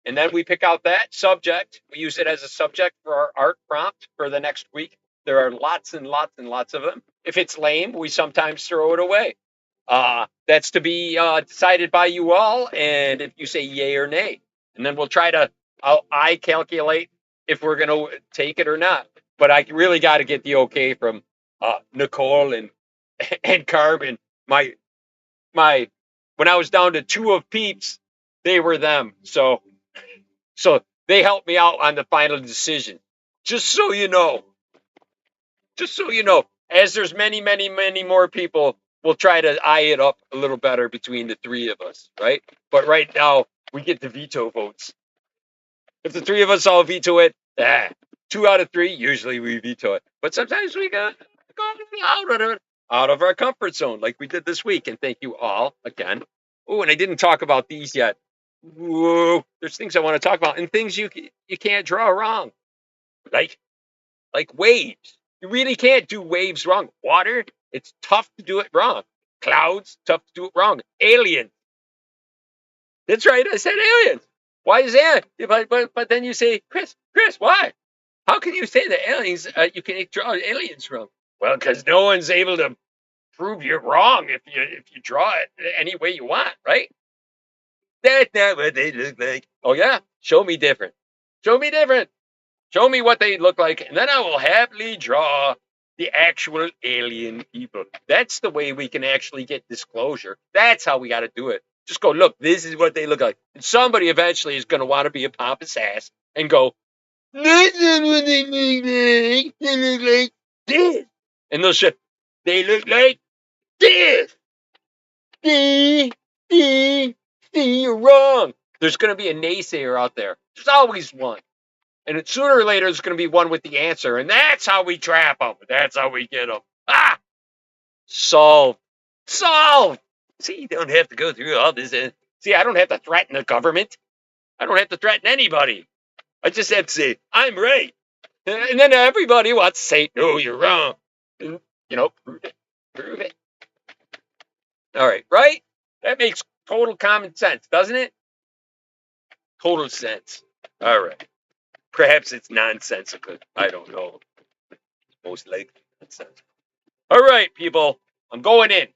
And then we pick out that subject. We use it as a subject for our art prompt for the next week. There are lots and lots and lots of them. If it's lame, we sometimes throw it away. That's to be decided by you all, and if you say yay or nay, and then we'll try to. I calculate if we're going to take it or not. But I really got to get the okay from Nicole and Carbon. My when I was down to two of peeps, they were them. So they helped me out on the final decision. Just so you know. Just so you know. As there's many, many, many more people, we'll try to eye it up a little better between the three of us, right? But right now, we get the veto votes. If the three of us all veto it, 2 out of 3, usually we veto it. But sometimes we go out of our comfort zone, like we did this week. And thank you all again. Oh, and I didn't talk about these yet. Whoa, there's things I want to talk about, and things you can't draw wrong, like waves. You really can't do waves wrong. Water, it's tough to do it wrong. Clouds, tough to do it wrong. Aliens. That's right, I said aliens. Why is that? But then you say, Chris, why? How can you say that aliens, you can draw aliens wrong? Well, because no one's able to prove you're wrong if you draw it any way you want, right? That's not what they look like. Oh, yeah? Show me different. Show me different. Show me what they look like, and then I will happily draw the actual alien people. That's the way we can actually get disclosure. That's how we got to do it. Just go, look, this is what they look like. And somebody eventually is going to want to be a pompous ass and go, this is what they look like. They look like this. And they'll say, they look like this. See, you're wrong. There's going to be a naysayer out there. There's always one. And sooner or later, there's going to be one with the answer. And that's how we trap them. That's how we get them. Solved. See, you don't have to go through all this. See, I don't have to threaten the government. I don't have to threaten anybody. I just have to say, I'm right. And then everybody wants to say, no, you're wrong. And, prove it. All right, right? That makes total common sense, doesn't it? Total sense. All right. Perhaps it's nonsensical. I don't know. Most likely nonsensical. All right, people. I'm going in.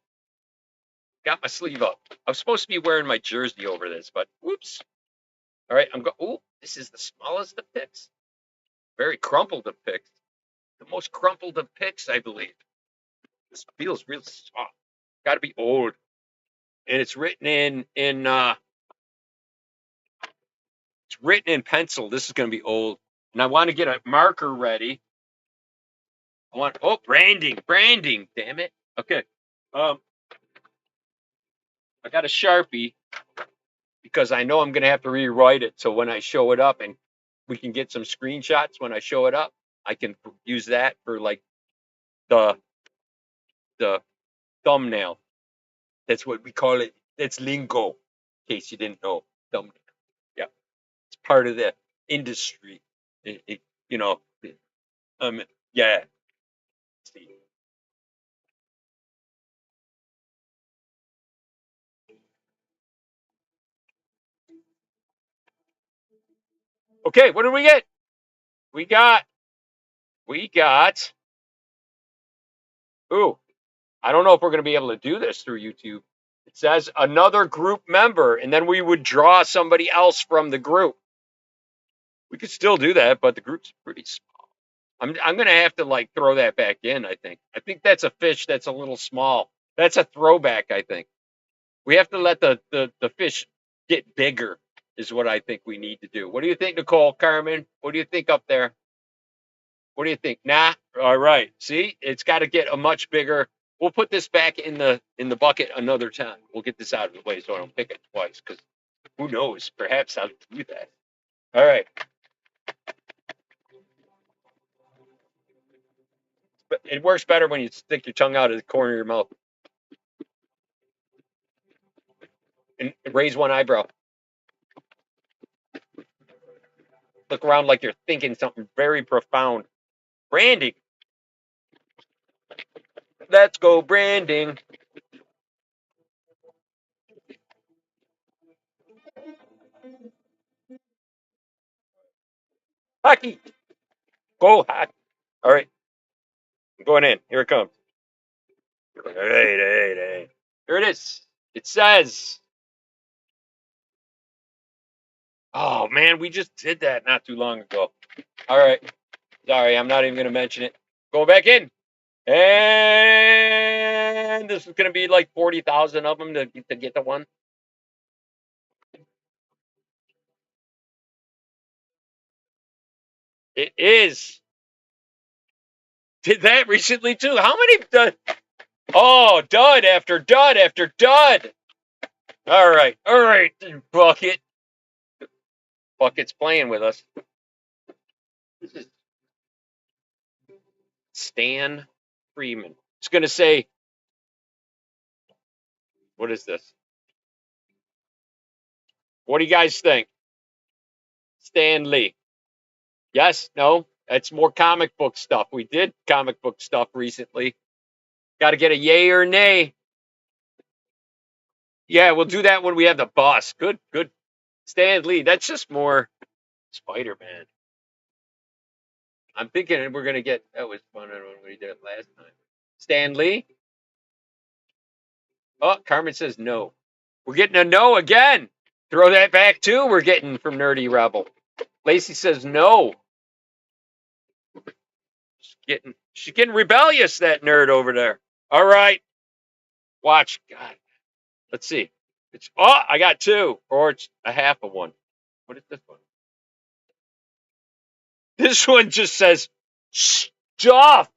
Got my sleeve up. I was supposed to be wearing my jersey over this, but whoops. All right, I'm going. Oh, this is the smallest of picks. Very crumpled of picks. The most crumpled of picks, I believe. This feels real soft. Got to be old. And it's written in pencil. This is going to be old. And I want to get a marker ready. Branding, damn it. Okay. I got a Sharpie because I know I'm going to have to rewrite it. So when I show it up and we can get some screenshots when I show it up, I can use that for like the thumbnail. That's what we call it. That's lingo, in case you didn't know. Thumbnail. Yeah. It's part of the industry. Yeah. See. Okay, what do we get? We got. Ooh, I don't know if we're going to be able to do this through YouTube. It says another group member, and then we would draw somebody else from the group. We could still do that, but the group's pretty small. I'm going to have to like throw that back in, I think. I think that's a fish that's a little small. That's a throwback, I think. We have to let the fish get bigger is what I think we need to do. What do you think, Nicole, Carmen? What do you think up there? What do you think? Nah? All right. See, it's got to get a much bigger. We'll put this back in the bucket another time. We'll get this out of the way so I don't pick it twice, because who knows? Perhaps I'll do that. All right. But it works better when you stick your tongue out of the corner of your mouth and raise one eyebrow. Look around like you're thinking something very profound. Branding. Let's go branding. Hockey. Go hockey. All right. I'm going in. Here it comes. Hey. Here it is. It says, oh, man, we just did that not too long ago. All right. Sorry, I'm not even going to mention it. Go back in. And this is going to be like 40,000 of them to get the one. It is. Did that recently too. How many? Oh, dud after dud after dud. All right. Bucket. Bucket's playing with us. This is Stan Freeman. It's going to say, what is this? What do you guys think? Stan Lee. Yes? No? That's more comic book stuff. We did comic book stuff recently. Got to get a yay or nay. Yeah, we'll do that when we have the boss. Good. Stan Lee. That's just more Spider-Man. I'm thinking we're going to get, that was fun when we did it last time. Stan Lee? Oh, Carmen says no. We're getting a no again. Throw that back too. We're getting from Nerdy Rebel. Lacey says no. She's getting rebellious, that nerd over there. All right. Watch. God. Let's see. I got two. Or it's a half of one. What is this one? This one just says stuff.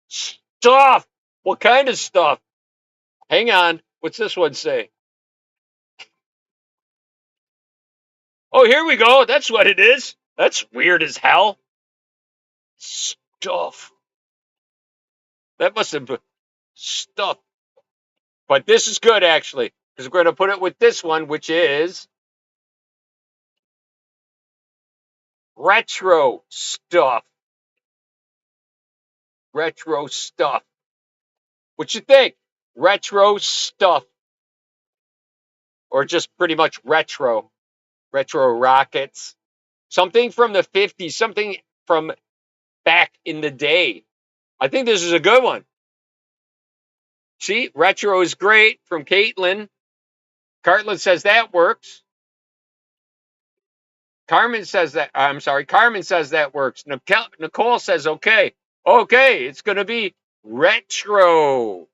Stuff. What kind of stuff? Hang on. What's this one say? Oh, here we go. That's what it is. That's weird as hell. Stuff. That must have been stuff. But this is good, actually, because we're going to put it with this one, which is retro stuff. Retro stuff. What you think? Retro stuff. Or just pretty much retro. Retro rockets. Something from the 50s. Something from back in the day. I think this is a good one. See, retro is great from Caitlin. Cartlin says that works. Carmen says that works. Nicole says okay. Okay, it's going to be retro.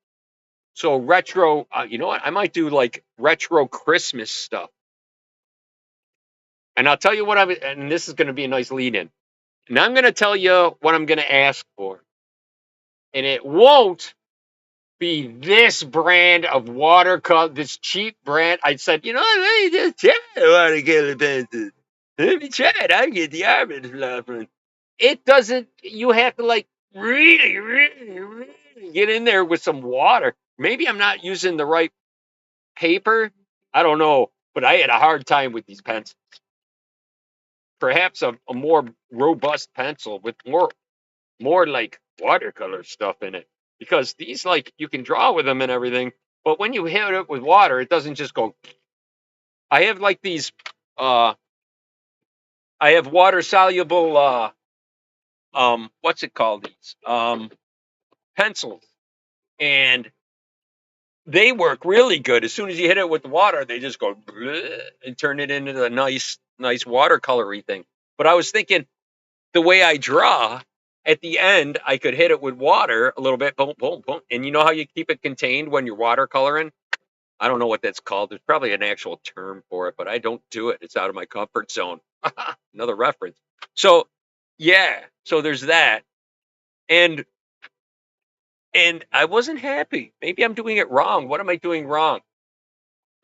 So retro, you know what? I might do like retro Christmas stuff. And I'll tell you what and this is going to be a nice lead in. And I'm going to tell you what I'm going to ask for. And it won't be this brand of watercolor, this cheap brand. I said, you know, let me just try watercolor pencils. Let me try it. I get the Armand Fluffer. It doesn't, you have to like really get in there with some water. Maybe I'm not using the right paper. I don't know. But I had a hard time with these pencils. Perhaps a more robust pencil with more like watercolor stuff in it. Because these, like, you can draw with them and everything, but when you hit it with water, it doesn't just go. I have like these, I have water soluble, what's it called? These, pencils, and they work really good. As soon as you hit it with the water, they just go and turn it into a nice watercolory thing. But I was thinking, the way I draw, at the end, I could hit it with water a little bit, boom, boom, boom. And you know how you keep it contained when you're watercoloring? I don't know what that's called. There's probably an actual term for it, but I don't do it. It's out of my comfort zone. Another reference. So, yeah. So there's that. And I wasn't happy. Maybe I'm doing it wrong. What am I doing wrong?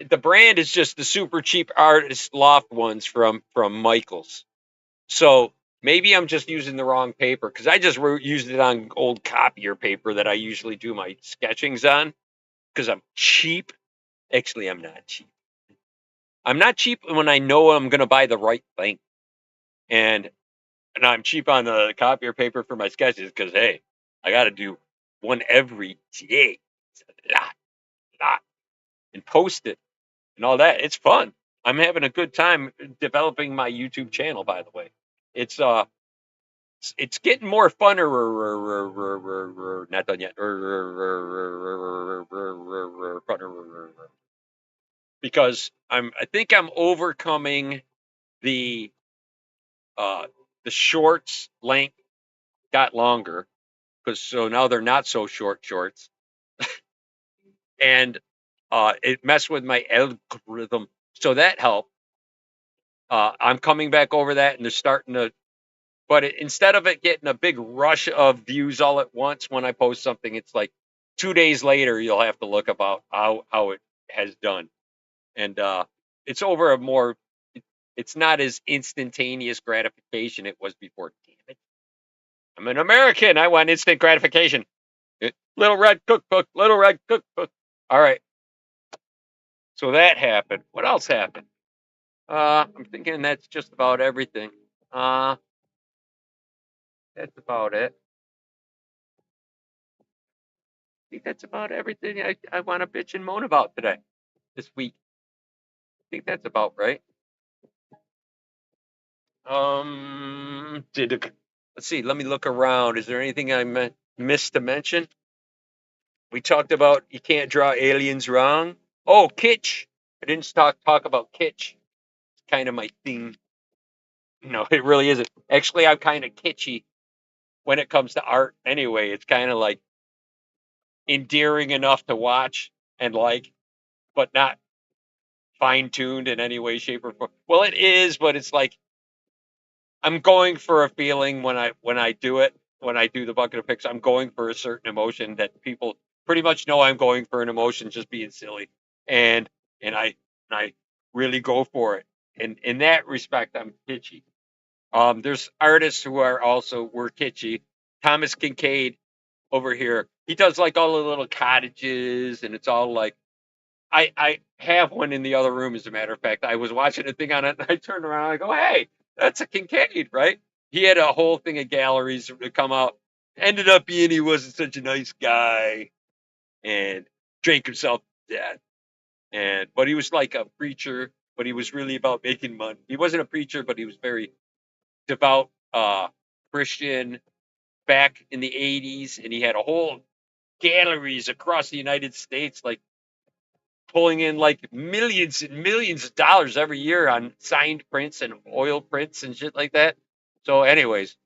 The brand is just the super cheap artist loft ones from Michaels. So maybe I'm just using the wrong paper because I just used it on old copier paper that I usually do my sketchings on because I'm cheap. Actually, I'm not cheap. I'm not cheap when I know I'm going to buy the right thing. And I'm cheap on the copier paper for my sketches because, hey, I got to do one every day. It's a lot. And post it and all that. It's fun. I'm having a good time developing my YouTube channel, by the way. It's it's getting more funner. Not done yet. Because I think I'm overcoming the uh the shorts length got longer because so now they're not so shorts, and it messed with my algorithm, so that helped. I'm coming back over that, and they're starting to. But instead of it getting a big rush of views all at once when I post something, it's like 2 days later you'll have to look about how it has done, and it's over a more. It's not as instantaneous gratification it was before. Damn it! I'm an American. I want instant gratification. Little Red Cookbook. Little Red Cookbook. All right. So that happened. What else happened? I'm thinking that's just about everything. Uh, that's about it. I think that's about everything I want to bitch and moan about today, this week. I think that's about right. Let's see. Let me look around. Is there anything I missed to mention? We talked about you can't draw aliens wrong. Oh, kitsch. I didn't talk about kitsch. It's kind of my thing. No, it really isn't. Actually, I'm kind of kitschy when it comes to art anyway. It's kind of like endearing enough to watch and like, but not fine tuned in any way, shape, or form. Well, it is, but it's like I'm going for a feeling when I do it. When I do the bucket of pics, I'm going for a certain emotion that people pretty much know I'm going for an emotion, just being silly, and and I really go for it. And in that respect, I'm kitschy. There's artists who are also were kitschy. Thomas Kincaid over here, he does like all the little cottages, and it's all like I have one in the other room. As a matter of fact, I was watching a thing on it, and I turned around and I go, "Hey, that's a Kincaid, right?" He had a whole thing of galleries to come out. Ended up being he wasn't such a nice guy, and drank himself to death. And but he was like a preacher, but he was really about making money. He wasn't a preacher, but he was very devout Christian back in the 80s, and he had a whole galleries across the United States, like pulling in like millions and millions of dollars every year on signed prints and oil prints and shit like that. So, anyways,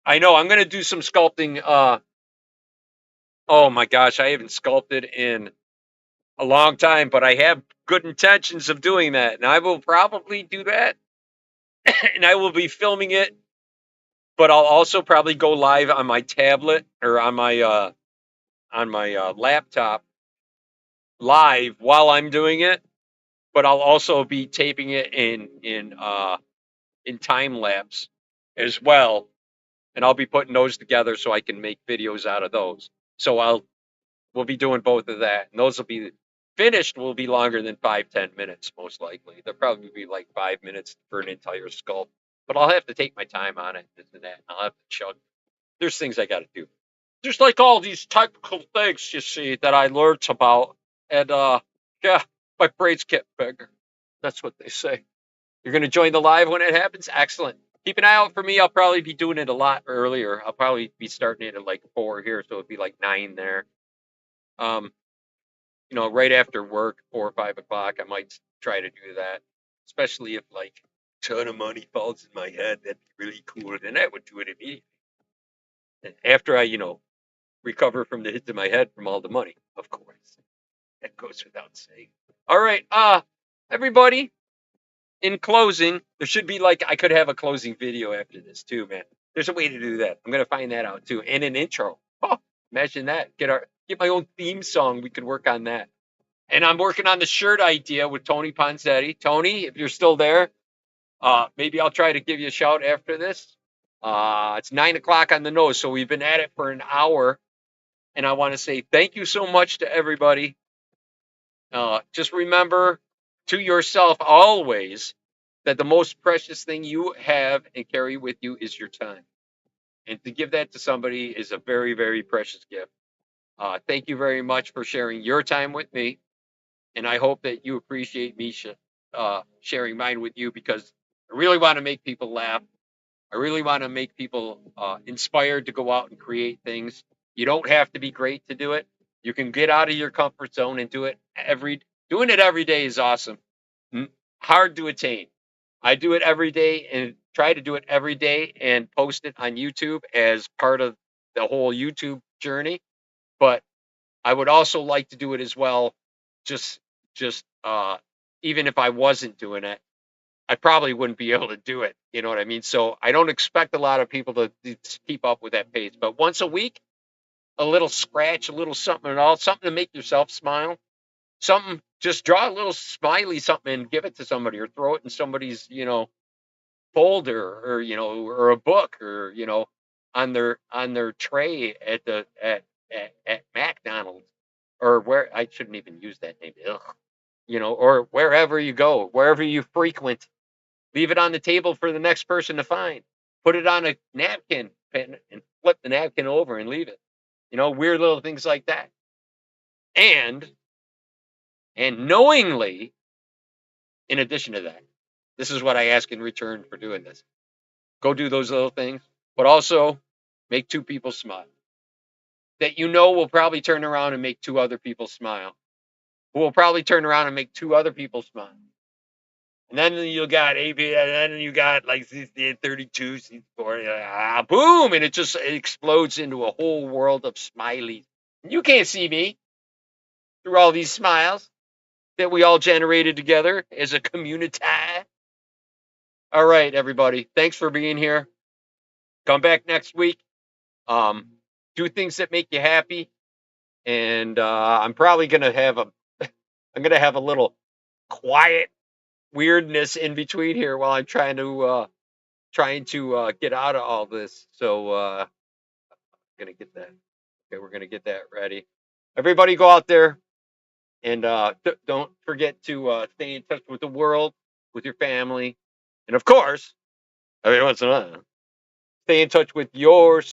I know I'm gonna do some sculpting. Oh my gosh, I haven't sculpted in a long time, but I have good intentions of doing that, and I will probably do that, and I will be filming it. But I'll also probably go live on my tablet or on my laptop live while I'm doing it. But I'll also be taping it in time lapse as well, and I'll be putting those together so I can make videos out of those. So we'll be doing both of that, and those will be finished. Will be longer than 5-10 minutes most likely. They'll probably be like 5 minutes for an entire sculpt, but I'll have to take my time on it, this and that. And I'll have to chug. There's things I got to do. Just like all these technical things you see that I learned about, and yeah, my brains get bigger. That's what they say. You're going to join the live when it happens? Excellent. Keep an eye out for me. I'll probably be doing it a lot earlier. I'll probably be starting it at like 4 here, so it'd be like 9 there. Um, right after work, 4 or 5 o'clock, I might try to do that. Especially if like a ton of money falls in my head, that'd be really cool. Then I would do it immediately. And after I, recover from the hits in my head from all the money, of course. That goes without saying. All right, everybody, in closing, there should be like I could have a closing video after this too, man. There's a way to do that. I'm gonna find that out too, and an intro. Oh, imagine that. Get my own theme song. We could work on that. And I'm working on the shirt idea with Tony Ponzetti. Tony, if you're still there, maybe I'll try to give you a shout after this. It's 9 o'clock on the nose, so we've been at it for an hour, and I want to say thank you so much to everybody. Just remember to yourself always that the most precious thing you have and carry with you is your time. And to give that to somebody is a very, very precious gift. Thank you very much for sharing your time with me. and I hope that you appreciate me sharing mine with you, because I really want to make people laugh. I really want to make people inspired to go out and create things. You don't have to be great to do it. You can get out of your comfort zone and do it doing it every day is awesome. Hard to attain. I do it every day and try to do it every day and post it on YouTube as part of the whole YouTube journey. But I would also like to do it as well. Just, just even if I wasn't doing it, I probably wouldn't be able to do it. You know what I mean? So I don't expect a lot of people to keep up with that pace. But once a week, a little scratch, a little something and all, something to make yourself smile. Something, just draw a little smiley something and give it to somebody, or throw it in somebody's, folder, or, or a book, or, on their tray at McDonald's, or where I shouldn't even use that name. Ugh. Or wherever you go, wherever you frequent. Leave it on the table for the next person to find. Put it on a napkin and flip the napkin over and leave it. Weird little things like that. And knowingly, in addition to that, this is what I ask in return for doing this. Go do those little things, but also make two people smile. That will probably turn around and make two other people smile. Who will probably turn around and make two other people smile. And then you got AP, and then you got like 32, 4, boom, and it explodes into a whole world of smileys. You can't see me through all these smiles that we all generated together as a community. All right, everybody. Thanks for being here. Come back next week. Do things that make you happy. And I'm probably gonna have a little quiet weirdness in between here while I'm trying to get out of all this. So gonna get that. Okay, we're gonna get that ready. Everybody, go out there and don't forget to stay in touch with the world, with your family, and of course, every once in a while, stay in touch with yours.